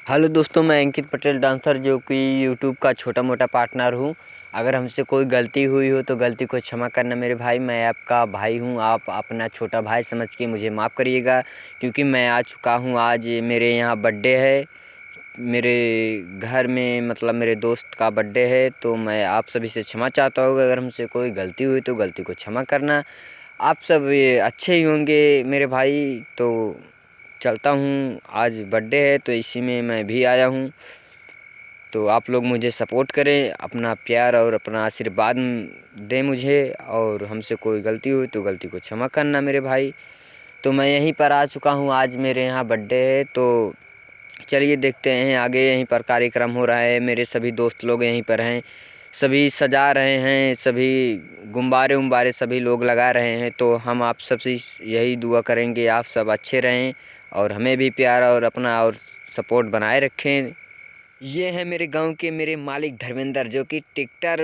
Hello दोस्तों, मैं अंकित Patel dancer जो कि यूट्यूब का छोटा मोटा पार्टनर हूँ। अगर हमसे कोई गलती हुई हो तो गलती को क्षमा करना मेरे भाई। मैं आपका भाई हूँ, आप अपना छोटा भाई समझ के मुझे माफ़ करिएगा, क्योंकि मैं आ चुका हूँ। आज मेरे यहाँ बर्थडे है, मेरे घर में मतलब मेरे दोस्त का बर्थडे है। तो मैं आप सभी से क्षमा चाहता हूँ, अगर हमसे कोई गलती हुई तो गलती को क्षमा करना। आप सब ये अच्छे ही होंगे मेरे भाई। तो चलता हूँ, आज बर्थडे है तो इसी में मैं भी आया हूँ। तो आप लोग मुझे सपोर्ट करें, अपना प्यार और अपना आशीर्वाद दें मुझे, और हमसे कोई गलती हुई तो गलती को क्षमा करना मेरे भाई। तो मैं यहीं पर आ चुका हूँ, आज मेरे यहाँ बर्थडे है। तो चलिए देखते हैं आगे। यहीं पर कार्यक्रम हो रहा है, मेरे सभी दोस्त लोग यहीं पर हैं, सभी सजा रहे हैं, सभी गुब्बारे उम्बारे सभी लोग लगा रहे हैं। तो हम आप सबसे यही दुआ करेंगे आप सब अच्छे रहें और हमें भी प्यार और अपना और सपोर्ट बनाए रखें। ये है मेरे गांव के मेरे मालिक धर्मेंद्र, जो कि ट्रैक्टर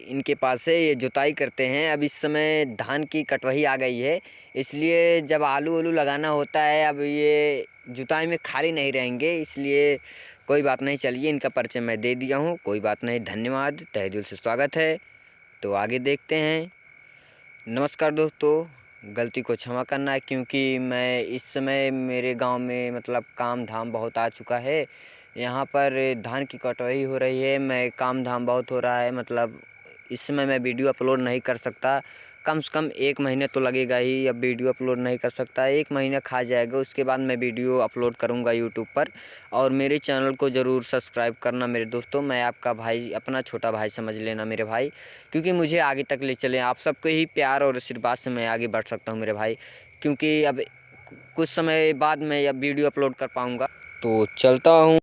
इनके पास है, ये जुताई करते हैं। अब इस समय धान की कटवाई आ गई है, इसलिए जब आलू वालू लगाना होता है, अब ये जुताई में खाली नहीं रहेंगे, इसलिए कोई बात नहीं। चलिए, इनका परिचय मैं दे दिया हूँ, कोई बात नहीं। धन्यवाद, तहे दिल से स्वागत है। तो आगे देखते हैं। नमस्कार दोस्तों, गलती को क्षमा करना है, क्योंकि मैं इस समय मेरे गांव में मतलब काम धाम बहुत आ चुका है। यहाँ पर धान की कटाई हो रही है, मैं काम धाम बहुत हो रहा है, मतलब इस समय मैं वीडियो अपलोड नहीं कर सकता। कम से कम 1 महीने तो लगेगा ही। अब वीडियो अपलोड नहीं कर सकता, 1 महीना खा जाएगा, उसके बाद मैं वीडियो अपलोड करूँगा यूट्यूब पर। और मेरे चैनल को ज़रूर सब्सक्राइब करना मेरे दोस्तों। मैं आपका भाई, अपना छोटा भाई समझ लेना मेरे भाई, क्योंकि मुझे आगे तक ले चलें। आप सबके ही प्यार और आशीर्वाद से मैं आगे बढ़ सकता हूँ मेरे भाई, क्योंकि अब कुछ समय बाद मैं अब वीडियो अपलोड कर पाऊँगा। तो चलता हूँ।